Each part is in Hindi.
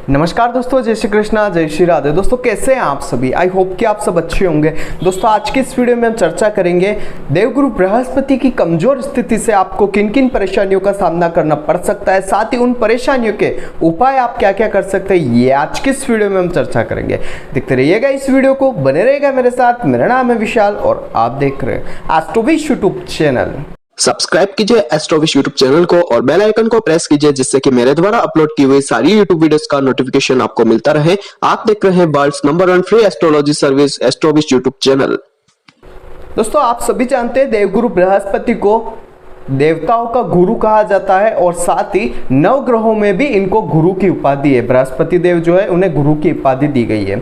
नमस्कार दोस्तों, जय श्री कृष्णा, जय श्री राधे। दोस्तों कैसे हैं आप सभी? आई होप कि आप सब अच्छे होंगे। दोस्तों आज की इस वीडियो में हम चर्चा करेंगे देवगुरु बृहस्पति की कमजोर स्थिति से आपको किन किन परेशानियों का सामना करना पड़ सकता है, साथ ही उन परेशानियों के उपाय आप क्या क्या कर सकते हैं, ये आज की इस वीडियो में हम चर्चा करेंगे। देखते रहिएगा इस वीडियो को, बने रहेगा मेरे साथ। मेरा नाम है विशाल और आप देख रहे हैं एस्ट्रोविश यूट्यूब चैनल। सब्सक्राइब कीजिए एस्ट्रोविश यूट्यूब चैनल को और बेल आइकन को प्रेस कीजिए, जिससे कि मेरे द्वारा अपलोड की हुई सारी यूट्यूब वीडियोस का नोटिफिकेशन आपको मिलता रहे। आप देख रहे हैं world's number 1 free astrology service Astrowish YouTube channel. दोस्तों आप सभी जानते हैं देवगुरु बृहस्पति को देवताओं का गुरु कहा जाता है और साथ ही नवग्रहों में भी इनको गुरु की उपाधि है। बृहस्पति देव जो है उन्हें गुरु की उपाधि दी गई है।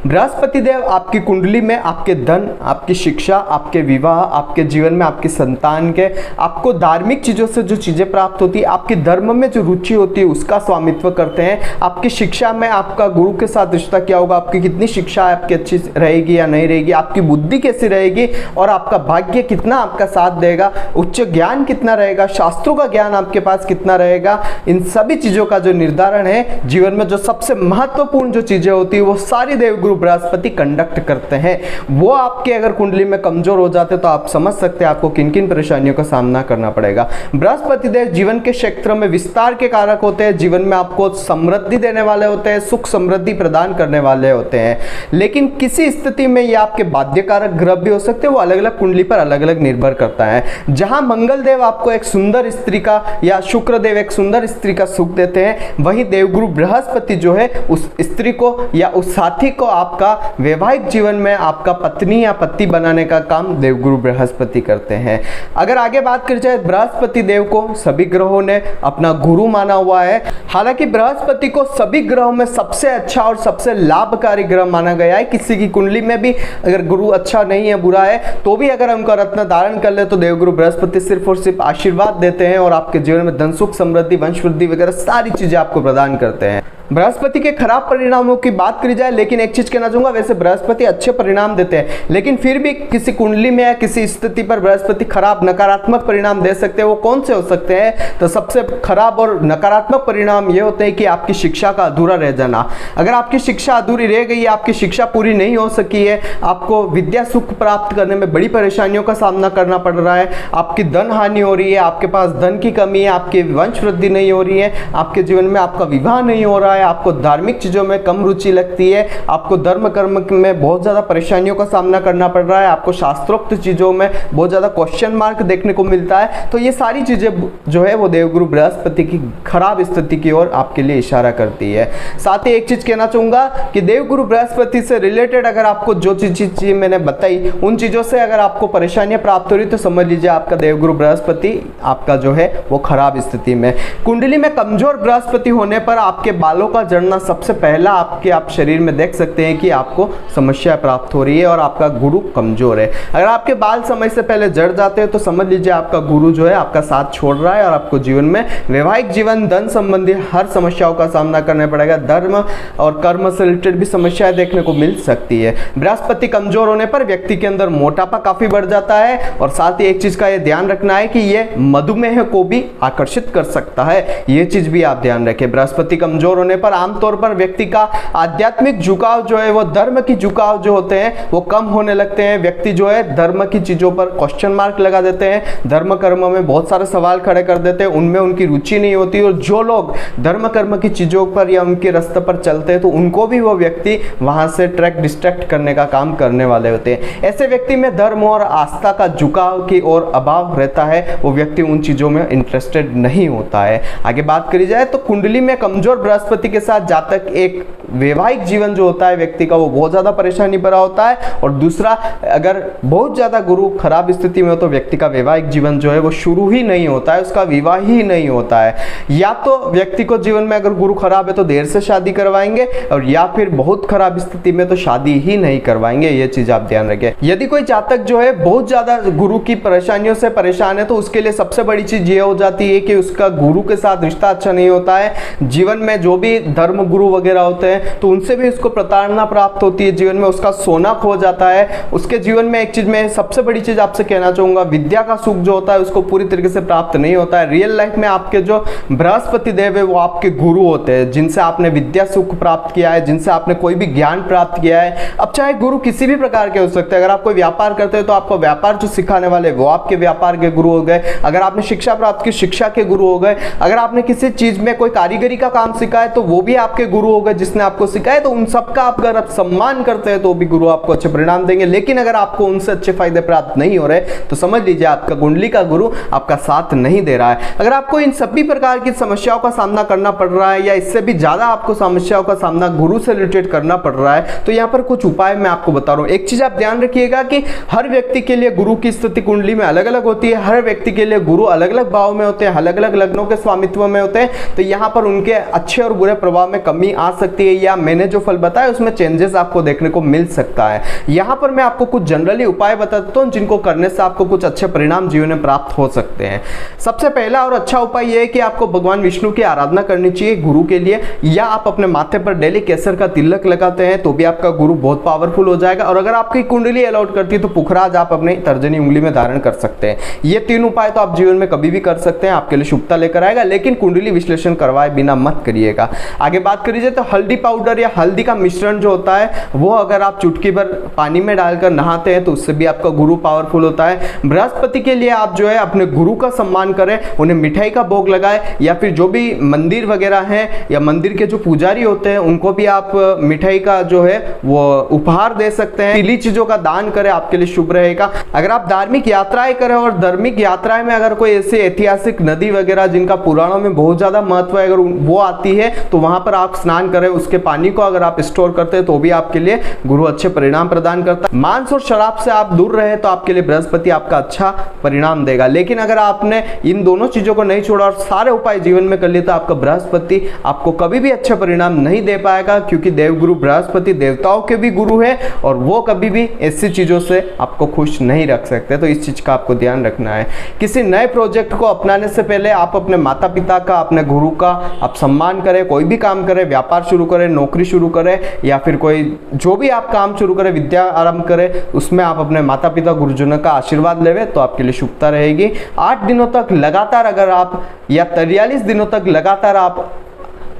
बृहस्पति देव आपकी कुंडली में आपके धन, आपकी शिक्षा, आपके विवाह, आपके जीवन में आपकी संतान के, आपको धार्मिक चीजों से जो चीजें प्राप्त होती है, आपके धर्म में जो रुचि होती है उसका स्वामित्व करते हैं। आपकी शिक्षा में आपका गुरु के साथ रिश्ता क्या होगा, आपकी कितनी शिक्षा आपकी अच्छी रहेगी या नहीं रहेगी, आपकी बुद्धि कैसी रहेगी और आपका भाग्य कितना आपका साथ देगा, उच्च ज्ञान कितना रहेगा, शास्त्रों का ज्ञान आपके पास कितना रहेगा, इन सभी चीजों का जो निर्धारण है जीवन में जो सबसे महत्वपूर्ण जो चीजें होती है वो सारी देवगुरु बृहस्पति कंडक्ट करते हैं। वो आपके अगर कुंडली में कमजोर हो जाते तो आप समझ सकते हैं आपको किन किन परेशानियों का सामना करना पड़ेगा। बृहस्पति देव जीवन के क्षेत्र में विस्तार के कारक होते हैं, जीवन में आपको समृद्धि देने वाले होते हैं, सुख समृद्धि प्रदान करने वाले होते हैं। लेकिन किसी स्थिति में ये आपके बाध्यकारक ग्रह भी हो सकते हैं, वो अलग अलग कुंडली पर अलग अलग निर्भर करता है। जहां मंगल देव आपको एक सुंदर स्त्री का या शुक्र देव एक सुंदर स्त्री का सुख देते हैं, वहीं देवगुरु बृहस्पति जो है उस स्त्री को या उस साथी को आपका वैवाहिक जीवन में आपका पत्नी या पति बनाने का काम देवगुरु बृहस्पति करते हैं। अगर आगे बात करी जाए, बृहस्पति देव को सभी ग्रहों ने अपना गुरु माना हुआ है। हालांकि बृहस्पति को सभी ग्रहों में सबसे अच्छा और सबसे लाभकारी ग्रह माना गया है। किसी की कुंडली में भी अगर गुरु अच्छा नहीं है, बुरा है, तो भी अगर उनका रत्न धारण कर ले तो देवगुरु बृहस्पति सिर्फ और सिर्फ आशीर्वाद देते हैं और आपके जीवन में धन सुख समृद्धि वंश वृद्धि वगैरह सारी चीजें आपको प्रदान करते हैं। बृहस्पति के खराब परिणामों की बात करी जाए, लेकिन एक चीज कहना चाहूंगा, वैसे बृहस्पति अच्छे परिणाम देते हैं, लेकिन फिर भी किसी कुंडली में या किसी स्थिति पर बृहस्पति खराब नकारात्मक परिणाम दे सकते हैं। वो कौन से हो सकते हैं? तो सबसे खराब और नकारात्मक परिणाम ये होते हैं कि आपकी शिक्षा का अधूरा रह जाना। अगर आपकी शिक्षा अधूरी रह गई है, आपकी शिक्षा पूरी नहीं हो सकी है, आपको विद्या सुख प्राप्त करने में बड़ी परेशानियों का सामना करना पड़ रहा है, आपकी धन हानि हो रही है, आपके पास धन की कमी है, आपकी वंश वृद्धि नहीं हो रही है, आपके जीवन में आपका विवाह नहीं हो रहा है, आपको धार्मिक चीजों में कम रुचि लगती है, आपको धर्म कर्म में बहुत ज्यादा परेशानियों का सामना करना पड़ रहा है, आपको शास्त्रोक्त चीजों में बहुत ज्यादा क्वेश्चन मार्क देखने को मिलता है, तो ये सारी चीजें जो है वो देवगुरु बृहस्पति की खराब स्थिति की ओर आपके लिए इशारा करती है। साथ ही एक चीज कहना चाहूंगा कि देवगुरु बृहस्पति से रिलेटेड अगर आपको जो चीज मैंने बताई, उन चीजों से अगर आपको परेशानियां प्राप्त हो रही तो समझ लीजिए आपका देवगुरु बृहस्पति आपका जो है वो खराब स्थिति में। कुंडली में कमजोर बृहस्पति होने पर आपके बालों का जड़ना सबसे पहला आप शरीर में देख सकते हैं कि आपको समस्या प्राप्त हो रही है और आपका गुरु कमजोर है। अगर आपके बाल समय से पहले जड़ जाते हैं तो समझ लीजिए आपका गुरु जो है आपका साथ छोड़ रहा है और आपको जीवन में वैवाहिक जीवन, धन संबंधी हर समस्याओं का सामना करना पड़ेगा। धर्म और कर्म से रिलेटेड भी समस्याएं देखने को मिल सकती है। बृहस्पति कमजोर होने पर व्यक्ति के अंदर मोटापा काफी बढ़ जाता है और साथ ही एक चीज का यह ध्यान रखना है कि यह मधुमेह को भी आकर्षित कर सकता है। यह चीज भी आप ध्यान रखें। बृहस्पति कमजोर होने पर आमतौर पर व्यक्ति का आध्यात्मिक झुकाव जो है वो धर्म की झुकाव जो होते हैं वो कम होने लगते हैं। व्यक्ति जो है धर्म की चीजों पर क्वेश्चन मार्क लगा देते हैं, धर्म कर्म में बहुत सारे सवाल खड़े कर देते हैं, उनमें उनकी रुचि नहीं होती। और जो लोग धर्म कर्म की चीजों पर या उनके रास्ते पर चलते हैं तो उनको भी वो व्यक्ति वहां से ट्रैक डिस्ट्रैक्ट करने का काम करने वाले होते हैं। ऐसे व्यक्ति में धर्म और आस्था का झुकाव की ओर अभाव रहता है, वो व्यक्ति उन चीजों में इंटरेस्टेड नहीं होता है। आगे बात करी जाए तो कुंडली में कमजोर बृहस्पति के साथ जातक एक वैवाहिक जीवन जो होता है व्यक्ति का वो बहुत ज्यादा परेशानी भरा होता है। और दूसरा, अगर बहुत ज्यादा गुरु खराब स्थिति में हो तो व्यक्ति का वैवाहिक जीवन जो है वो शुरू ही नहीं होता है, उसका विवाह ही नहीं होता है। या तो व्यक्ति को जीवन में अगर गुरु खराब है तो देर से शादी करवाएंगे और या फिर बहुत खराब स्थिति में तो शादी ही नहीं करवाएंगे। ये चीज आप ध्यान रखें। यदि कोई जातक जो है बहुत ज्यादा गुरु की परेशानियों से परेशान है तो उसके लिए सबसे बड़ी चीज ये हो जाती है कि उसका गुरु के साथ रिश्ता अच्छा नहीं होता है। जीवन में जो भी भी धर्म गुरु वगैरह होते हैं तो उनसे भी उसको प्रताड़ना प्राप्त होती है, जीवन में उसका सोना खो जाता है। उसके जीवन में एक चीज मैं सबसे बड़ी चीज आपसे कहना चाहूंगा, विद्या का सुख जो होता है उसको पूरी तरीके से प्राप्त नहीं होता है। रियल लाइफ में आपके जो बृहस्पति देव है वो आपके गुरु होते हैं, जिनसे आपने विद्या सुख प्राप्त किया है, जिनसे आपने कोई भी ज्ञान प्राप्त किया है। अब चाहे गुरु किसी भी प्रकार के हो सकते हैं, अगर आप कोई व्यापार करते हो तो आपको व्यापार जो सिखाने वाले वो आपके व्यापार के गुरु हो गए, अगर आपने शिक्षा प्राप्त की शिक्षा के गुरु हो गए, अगर आपने किसी चीज में कोई कारीगरी का काम सीखा है तो वो भी आपके गुरु हो गए जिसने आपको सिखाया। तो उन सबका आप अगर आप सम्मान करते हैं तो भी गुरु आपको अच्छे परिणाम देंगे। लेकिन अगर आपको उनसे अच्छे फायदे प्राप्त नहीं हो रहे तो समझ लीजिए आपका कुंडली का गुरु आपका साथ नहीं दे रहा है। अगर आपको इन सभी प्रकार की समस्याओं का सामना करना पड़ रहा है या इससे भी ज्यादा आपको समस्याओं का सामना गुरु से रिलेटेड करना पड़ रहा है तो यहाँ पर कुछ उपाय मैं आपको बता रहा हूँ। एक चीज आप ध्यान रखिएगा कि हर व्यक्ति के लिए गुरु की स्थिति कुंडली में अलग अलग होती है, हर व्यक्ति के लिए गुरु अलग अलग भाव में होते हैं, अलग अलग लग्नों के स्वामित्व में होते हैं। तो यहाँ पर उनके अच्छे और बुरे प्रभाव में कमी आ सकती है या मैंने जो फल बताया उसमें चेंजेस आपको देखने को मिल सकता है। यहाँ पर मैं आपको कुछ जनरली उपाय बता देता हूँ जिनको करने से आपको कुछ अच्छे परिणाम जीवन में प्राप्त हो सकते हैं। सबसे पहला और अच्छा उपाय यह है कि आपको भगवान विष्णु की आराधना करनी चाहिए गुरु के लिए, या आप अपने माथे पर डेली केसर का तिलक लगाते हैं तो भी आपका गुरु बहुत पावरफुल हो जाएगा। और अगर आपकी कुंडली अलाउड करती है तो पुखराज आप अपनी तर्जनी उंगली में धारण कर सकते हैं। ये तीन उपाय तो आप जीवन में कभी भी कर सकते हैं, आपके लिए शुभता लेकर आएगा, लेकिन कुंडली विश्लेषण करवाए बिना मत करिएगा। आगे बात करिए तो हल्दी पाउडर या हल्दी का मिश्रण जो होता है वो अगर आप चुटकी भर पानी में डालकर नहाते हैं तो उससे भी आपका गुरु पावरफुल होता है। बृहस्पति के लिए आप जो है अपने गुरु का सम्मान करें, उन्हें मिठाई का भोग लगाएं, या फिर जो भी मंदिर वगैरह है या मंदिर के जो पुजारी होते हैं उनको भी आप मिठाई का जो है वो उपहार दे सकते हैं। पीली चीजों का दान करें, आपके लिए शुभ रहेगा। अगर आप धार्मिक यात्राएं करें और धार्मिक यात्राएं में अगर कोई ऐसी ऐतिहासिक नदी वगैरह जिनका पुराणों में बहुत ज्यादा महत्व है अगर वो आती है तो वहां पर आप स्नान करें, उसके पानी को अगर आप स्टोर करते हैं तो भी आपके लिए गुरु अच्छे परिणाम प्रदान करता है। मांस और शराब से आप दूर रहे तो आपके लिए बृहस्पति आपका अच्छा परिणाम देगा। लेकिन अगर आपने इन दोनों चीजों को नहीं छोड़ा और सारे उपाय जीवन में कर लिए तो आपका बृहस्पति आपको कभी भी अच्छे परिणाम नहीं दे पाएगा, क्योंकि देवगुरु बृहस्पति देवताओं के भी गुरु है और वो कभी भी ऐसी चीजों से आपको खुश नहीं रख सकते। तो इस चीज का आपको ध्यान रखना है। किसी नए प्रोजेक्ट को अपनाने से पहले आप अपने माता पिता का, अपने गुरु का आप सम्मान करें। कोई भी काम करें, व्यापार शुरू करें, नौकरी शुरू करें या फिर कोई जो भी आप काम शुरू करें, विद्या आरंभ करें, उसमें आप अपने माता पिता गुरुजनों का आशीर्वाद लेवे तो आपके लिए शुभता रहेगी। 8 दिनों तक लगातार अगर आप या 43 दिनों तक लगातार आप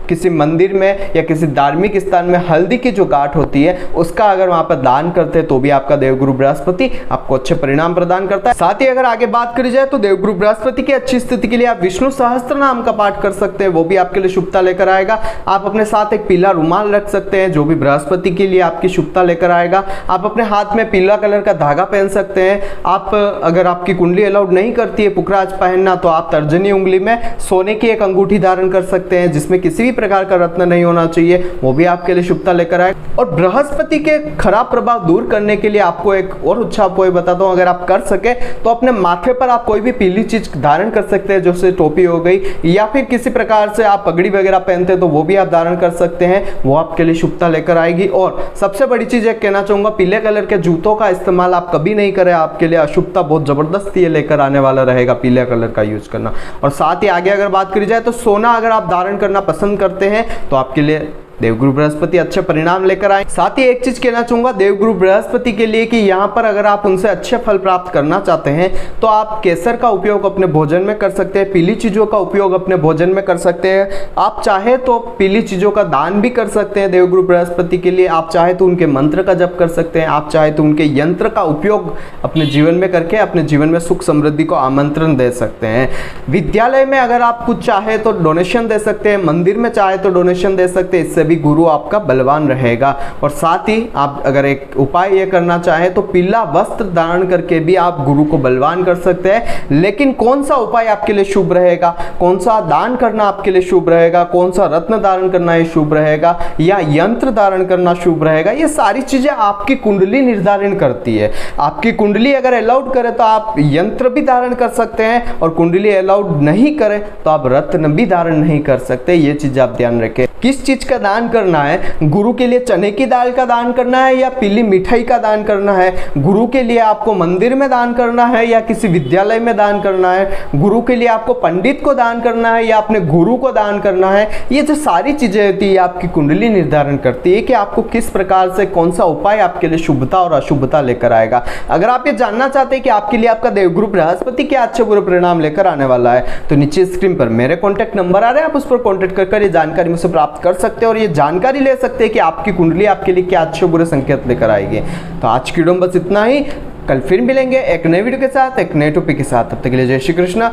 किसी मंदिर में या किसी धार्मिक स्थान में हल्दी की जो गांठ होती है उसका अगर वहां पर दान करते हैं तो भी आपका देवगुरु बृहस्पति आपको अच्छे परिणाम प्रदान करता है। साथ ही अगर आगे बात करी जाए तो देवगुरु बृहस्पति की अच्छी स्थिति के लिए आप विष्णु सहस्त्र नाम का पाठ कर सकते हैं, वो भी आपके लिए शुभता लेकर आएगा। आप अपने साथ एक पीला रुमाल रख सकते हैं जो भी बृहस्पति के लिए आपकी शुभता लेकर आएगा। आप अपने हाथ में पीला कलर का धागा पहन सकते हैं। आप अगर आपकी कुंडली अलाउड नहीं करती है पुखराज पहनना तो आप तर्जनी उंगली में सोने की एक अंगूठी धारण कर सकते हैं जिसमें किसी भी प्रकार का रत्न नहीं होना चाहिए, वो भी आपके लिए शुभता लेकर आए। और बृहस्पति के खराब प्रभाव दूर करने के लिए आपको एक और अच्छा उपाय बताता हूं, अगर आप कर सके तो अपने माथे पर आप कोई भी पीली चीज धारण कर सकते हैं, जैसे टोपी हो गई या फिर किसी प्रकार से आप पगड़ी वगैरह पहनते हैं तो वो भी आप धारण कर सकते हैं, वो आपके लिए शुभता लेकर आएगी। और सबसे बड़ी चीज एक कहना चाहूंगा, पीले कलर के जूतों का इस्तेमाल आप कभी नहीं करें, आपके लिए अशुभता बहुत जबरदस्त ये लेकर आने वाला रहेगा पीले कलर का यूज करना। और साथ ही आगे अगर बात करी जाए तो सोना अगर आप धारण करना पसंद करते हैं तो आपके लिए देवगुरु बृहस्पति अच्छे परिणाम लेकर आए। साथ ही एक चीज कहना चाहूंगा देवगुरु बृहस्पति के लिए कि यहाँ पर अगर आप उनसे अच्छे फल प्राप्त करना चाहते हैं तो आप केसर का उपयोग अपने भोजन में कर सकते हैं, पीली चीजों का उपयोग अपने भोजन में कर सकते हैं। आप चाहे तो पीली चीजों का दान भी कर सकते हैं देवगुरु बृहस्पति के लिए। आप चाहे तो उनके मंत्र का जप कर सकते हैं, आप चाहे तो उनके यंत्र का उपयोग अपने जीवन में करके अपने जीवन में सुख समृद्धि को आमंत्रण दे सकते हैं। विद्यालय में अगर आप कुछ चाहे तो डोनेशन दे सकते हैं, मंदिर में चाहे तो डोनेशन दे सकते हैं, इससे भी गुरु आपका बलवान रहेगा। और साथ ही आप अगर एक उपाय ये करना चाहे तो पीला वस्त्र धारण करके भी आप गुरु को बलवान कर सकते हैं। लेकिन कौन सा उपाय आपके लिए शुभ रहेगा, कौन सा दान करना आपके लिए शुभ रहेगा, कौन सा रत्न धारण करना ये शुभ रहेगा या यंत्र धारण करना शुभ रहेगा, ये सारी चीजें आपकी कुंडली निर्धारण करती है। आपकी कुंडली अगर अलाउड करे तो आप यंत्र भी धारण कर सकते हैं और कुंडली अलाउड नहीं करे तो आप रत्न भी धारण नहीं कर सकते। ये चीज आप ध्यान रखें। किस चीज का दान करना है, गुरु के लिए चने की दाल का दान करना है या पीली मिठाई का दान करना है, गुरु के लिए आपको मंदिर में दान करना है या किसी विद्यालय में दान करना है, गुरु के लिए आपको पंडित को दान करना है या अपने गुरु को दान करना है, ये जो सारी चीजें होती है आपकी कुंडली निर्धारण करती है कि आपको किस प्रकार से कौन सा उपाय आपके लिए शुभता और अशुभता लेकर आएगा। अगर आप ये जानना चाहते हैं कि आपके लिए आपका देवगुरु बृहस्पति क्या अच्छे बुरे परिणाम लेकर आने वाला है, तो नीचे स्क्रीन पर मेरे कॉन्टैक्ट नंबर आ रहे हैं, आप उस पर कॉन्टैक्ट कर ये जानकारी मुझसे प्राप्त कर सकते हैं और ये जानकारी ले सकते हैं कि आपकी कुंडली आपके लिए क्या अच्छे बुरे संकेत लेकर आएगी। तो आज की वीडियो में बस इतना ही, कल फिर मिलेंगे एक नए वीडियो के साथ, एक नए टॉपिक के साथ। तब तक के लिए जय श्री कृष्ण,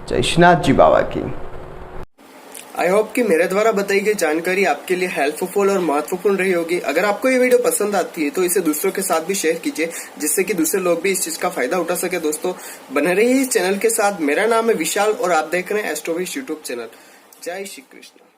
जय श्रीनाथ जी बाबा की। आई होप कि मेरे द्वारा बताई गई जानकारी आपके लिए हेल्पफुल और महत्वपूर्ण रही होगी। अगर आपको ये वीडियो पसंद आती है तो इसे दूसरों के साथ भी शेयर कीजिए, जिससे कि दूसरे लोग भी इस चीज का फायदा उठा सके। दोस्तों बने रहिए इस चैनल के साथ। मेरा नाम है विशाल और आप देख रहे हैं एस्ट्रोविश यूट्यूब चैनल। जय श्री कृष्ण।